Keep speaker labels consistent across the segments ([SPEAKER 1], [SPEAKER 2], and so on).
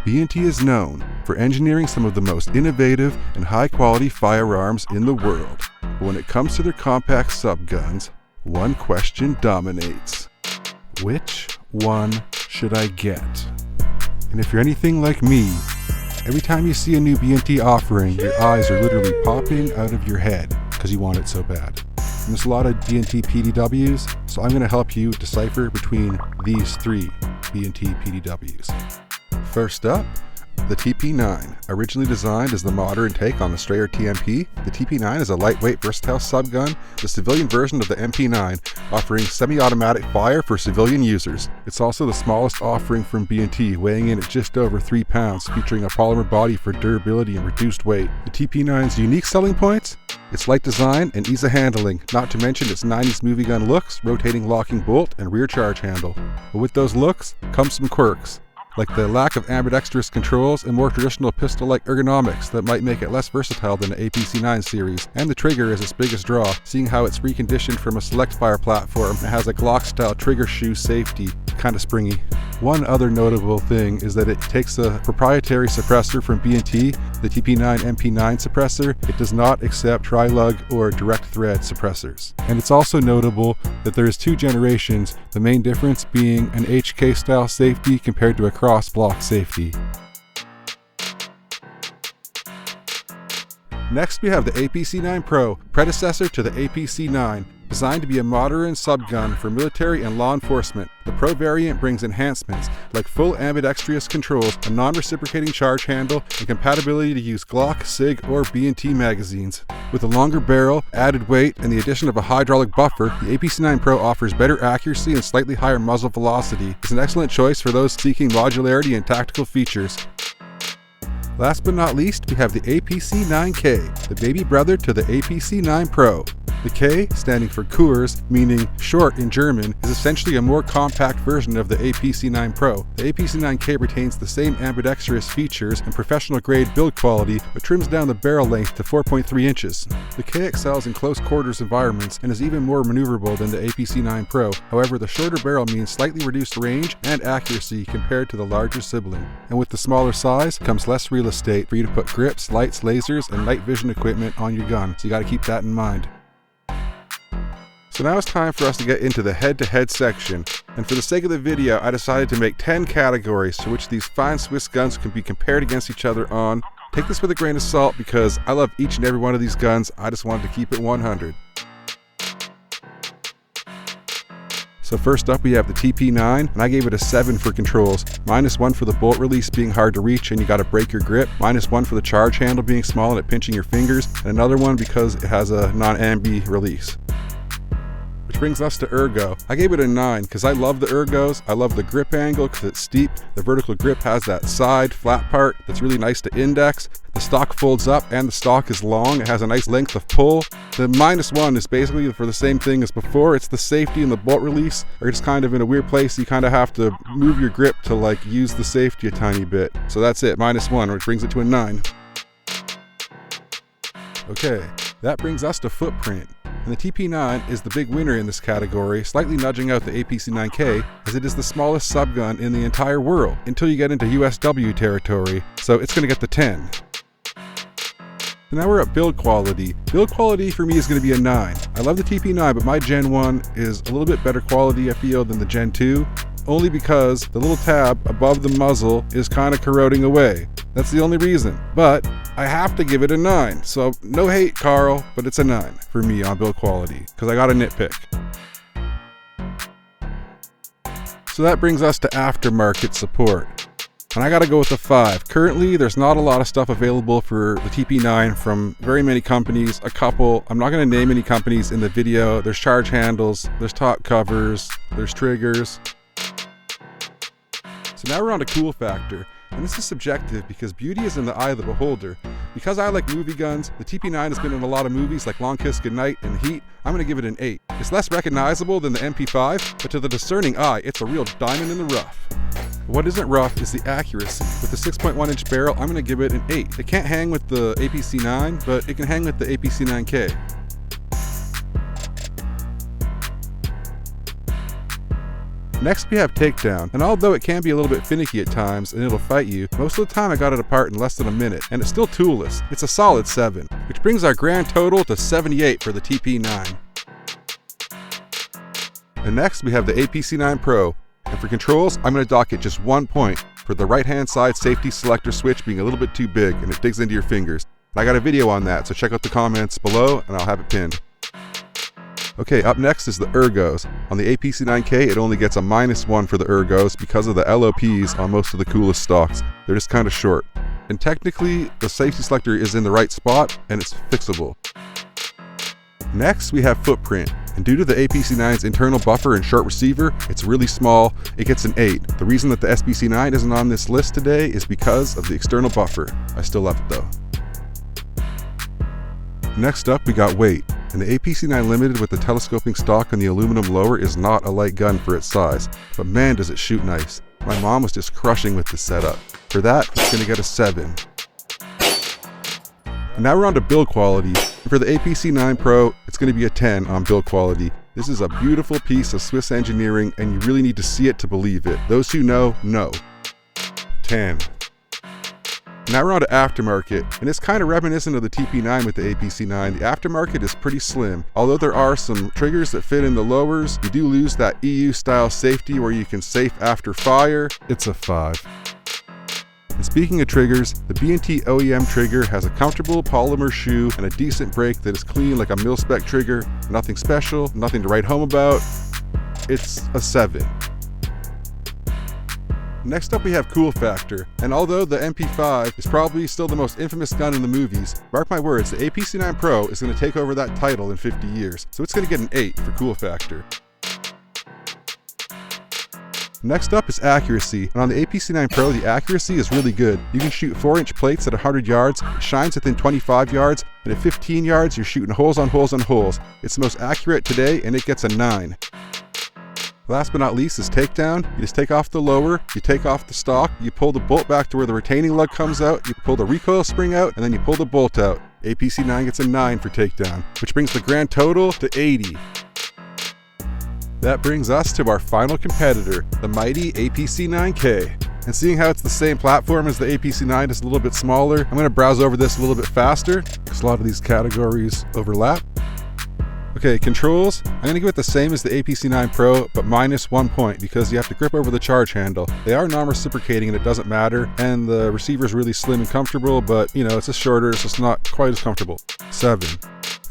[SPEAKER 1] B&T is known for engineering some of the most innovative and high-quality firearms in the world. But when it comes to their compact subguns, one question dominates. Which one should I get? And if you're anything like me, every time you see a new B&T offering, your eyes are literally popping out of your head because you want it so bad. And there's a lot of B&T PDWs, so I'm going to help you decipher between these three B&T PDWs. First up, the TP9. Originally designed as the modern take on the Strayer TMP, the TP9 is a lightweight, versatile subgun, the civilian version of the MP9, offering semi-automatic fire for civilian users. It's also the smallest offering from B&T, weighing in at just over 3 pounds, featuring a polymer body for durability and reduced weight. The TP9's unique selling points? Its light design and ease of handling, not to mention its 90s movie gun looks, rotating locking bolt, and rear charge handle. But with those looks comes some quirks, like the lack of ambidextrous controls and more traditional pistol-like ergonomics that might make it less versatile than the APC9 series, and the trigger is its biggest draw, seeing how it's reconditioned from a select fire platform and has a Glock-style trigger shoe safety, kinda springy. One other notable thing is that it takes a proprietary suppressor from B&T, the TP9 MP9 suppressor. It does not accept tri-lug or direct thread suppressors. And it's also notable that there's 2 generations, the main difference being an HK style safety compared to a cross block safety. Next we have the APC9 PRO, predecessor to the APC9. Designed to be a modern subgun for military and law enforcement, the Pro variant brings enhancements like full ambidextrous controls, a non-reciprocating charge handle, and compatibility to use Glock, SIG, or B&T magazines. With a longer barrel, added weight, and the addition of a hydraulic buffer, the APC9 PRO offers better accuracy and slightly higher muzzle velocity. It's an excellent choice for those seeking modularity and tactical features. Last but not least, we have the APC9K, the baby brother to the APC9 PRO. The K, standing for Kurs, meaning short in German, is essentially a more compact version of the APC9 PRO. The APC9K retains the same ambidextrous features and professional-grade build quality, but trims down the barrel length to 4.3 inches. The K excels in close quarters environments and is even more maneuverable than the APC9 PRO. However, the shorter barrel means slightly reduced range and accuracy compared to the larger sibling. And with the smaller size comes less real estate for you to put grips, lights, lasers, and night vision equipment on your gun, so you gotta keep that in mind. So now it's time for us to get into the head-to-head section, and for the sake of the video I decided to make 10 categories to which these fine Swiss guns can be compared against each other on. Take this with a grain of salt because I love each and every one of these guns, I just wanted to keep it 100. So first up we have the TP9, and I gave it a 7 for controls. -1 for the bolt release being hard to reach and you gotta break your grip. -1 for the charge handle being small and it pinching your fingers. And another one because it has a non-ambi release. Which brings us to ergo. I gave it a 9 because I love the ergos. I love the grip angle because it's steep. The vertical grip has that side flat part that's really nice to index. The stock folds up and the stock is long. It has a nice length of pull. The -1 is basically for the same thing as before. It's the safety and the bolt release are just kind of in a weird place. You kind of have to move your grip to like use the safety a tiny bit. So that's it, -1, which brings it to a 9. Okay, that brings us to footprint. And the TP9 is the big winner in this category, slightly nudging out the APC9K, as it is the smallest subgun in the entire world, until you get into USW territory, so it's going to get the 10. So now we're at build quality. Build quality for me is going to be a 9. I love the TP9, but my Gen 1 is a little bit better quality, I feel, than the Gen 2, only because the little tab above the muzzle is kind of corroding away. That's the only reason, but I have to give it a 9, so no hate, Carl, but it's a 9 for me on build quality, because I got a nitpick. So that brings us to aftermarket support, and I gotta go with a 5. Currently, there's not a lot of stuff available for the TP9 from very many companies. A couple, I'm not gonna name any companies in the video. There's charge handles, there's top covers, there's triggers. So now we're on to cool factor. And this is subjective because beauty is in the eye of the beholder. Because I like movie guns, the TP9 has been in a lot of movies like Long Kiss Goodnight and Heat. I'm going to give it an 8. It's less recognizable than the MP5, but to the discerning eye, it's a real diamond in the rough. What isn't rough is the accuracy. With the 6.1 inch barrel, I'm going to give it an 8. It can't hang with the APC9, but it can hang with the APC9K. Next we have Takedown, and although it can be a little bit finicky at times and it'll fight you, most of the time I got it apart in less than a minute, and it's still toolless. It's a solid 7, which brings our grand total to 78 for the TP9. And next we have the APC9 Pro, and for controls I'm going to dock it just 1 point for the right hand side safety selector switch being a little bit too big and it digs into your fingers. I got a video on that, so check out the comments below and I'll have it pinned. Okay, up next is the ergos. On the APC9K, it only gets a -1 for the ergos because of the LOPs on most of the coolest stocks. They're just kind of short. And technically, the safety selector is in the right spot and it's fixable. Next, we have footprint. And due to the APC9's internal buffer and short receiver, it's really small. It gets an 8. The reason that the SBC9 isn't on this list today is because of the external buffer. I still love it though. Next up, we got weight. And the APC9 Limited with the telescoping stock and the aluminum lower is not a light gun for its size, but man does it shoot nice. My mom was just crushing with this setup. For that, it's going to get a 7. And now we're on to build quality. And for the APC9 Pro, it's going to be a 10 on build quality. This is a beautiful piece of Swiss engineering and you really need to see it to believe it. Those who know. 10. Now we're on to aftermarket, and it's kind of reminiscent of the TP9 with the APC9. The aftermarket is pretty slim. Although there are some triggers that fit in the lowers, you do lose that EU style safety where you can safe after fire. It's a 5. And speaking of triggers, the B&T OEM trigger has a comfortable polymer shoe and a decent brake that is clean like a mil-spec trigger. Nothing special, nothing to write home about. It's a 7. Next up we have cool factor, and although the MP5 is probably still the most infamous gun in the movies, mark my words, the APC9 Pro is going to take over that title in 50 years, so it's going to get an 8 for cool factor. Next up is accuracy, and on the APC9 Pro the accuracy is really good. You can shoot 4-inch plates at 100 yards, it shines within 25 yards, and at 15 yards you're shooting holes on holes on holes. It's the most accurate today and it gets a 9. Last but not least is takedown. You just take off the lower, you take off the stock, you pull the bolt back to where the retaining lug comes out, you pull the recoil spring out, and then you pull the bolt out. APC9 gets a 9 for takedown, which brings the grand total to 80. That brings us to our final competitor, the mighty APC9K. And seeing how it's the same platform as the APC9, just a little bit smaller, I'm going to browse over this a little bit faster because a lot of these categories overlap. Okay, controls, I'm going to give it the same as the APC9 Pro, but -1 point because you have to grip over the charge handle. They are non-reciprocating and it doesn't matter, and the receiver is really slim and comfortable, but you know, it's just shorter, it's just not quite as comfortable. 7.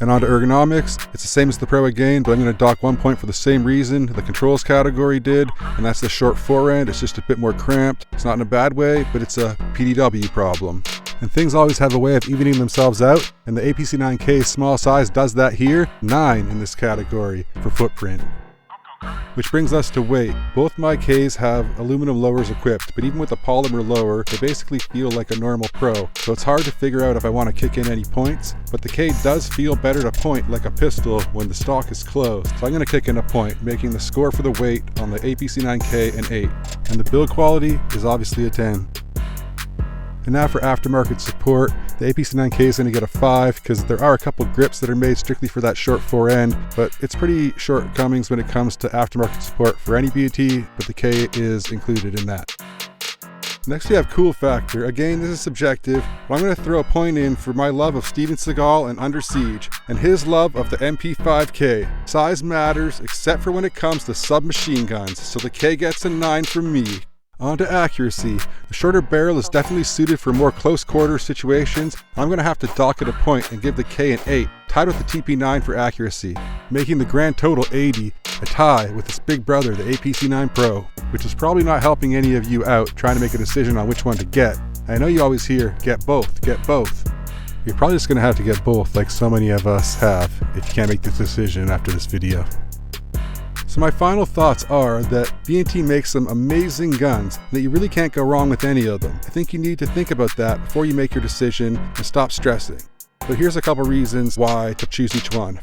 [SPEAKER 1] And on to ergonomics, it's the same as the Pro again, but I'm going to dock 1 point for the same reason the controls category did, and that's the short forend. It's just a bit more cramped. It's not in a bad way, but it's a PDW problem. And things always have a way of evening themselves out, and the APC9K's small size does that here. 9 in this category for footprint. Which brings us to weight. Both my Ks have aluminum lowers equipped, but even with a polymer lower, they basically feel like a normal Pro. So it's hard to figure out if I want to kick in any points, but the K does feel better to point like a pistol when the stock is closed. So I'm going to kick in a point, making the score for the weight on the APC9K an 8. And the build quality is obviously a 10. And now for aftermarket support, the APC9K is going to get a 5 because there are a couple grips that are made strictly for that short forend, but it's pretty shortcomings when it comes to aftermarket support for any B&T, but the K is included in that. Next we have cool factor. Again, this is subjective, but I'm going to throw a point in for my love of Steven Seagal and Under Siege, and his love of the MP5K. Size matters, except for when it comes to submachine guns, so the K gets a 9 from me. On to accuracy. The shorter barrel is definitely suited for more close quarter situations. I'm going to have to dock it a point and give the K an 8, tied with the TP9 for accuracy, making the grand total 80, a tie with its big brother, the APC9 Pro, which is probably not helping any of you out trying to make a decision on which one to get. I know you always hear, get both, get both. You're probably just going to have to get both like so many of us have if you can't make this decision after this video. So my final thoughts are that B&T makes some amazing guns and that you really can't go wrong with any of them. I think you need to think about that before you make your decision and stop stressing. But here's a couple reasons why to choose each one.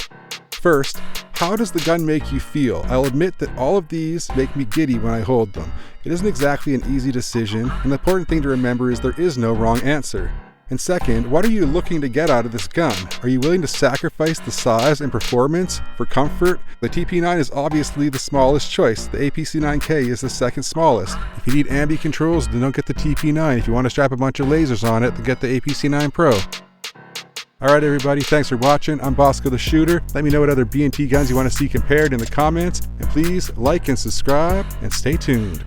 [SPEAKER 1] First, how does the gun make you feel? I'll admit that all of these make me giddy when I hold them. It isn't exactly an easy decision, and the important thing to remember is there is no wrong answer. And second, what are you looking to get out of this gun? Are you willing to sacrifice the size and performance for comfort? The TP9 is obviously the smallest choice. The APC9K is the second smallest. If you need ambi controls, then don't get the TP9. If you want to strap a bunch of lasers on it, then get the APC9 Pro. Alright everybody, thanks for watching. I'm Bosco the Shooter. Let me know what other B&T guns you want to see compared in the comments. And please like and subscribe and stay tuned.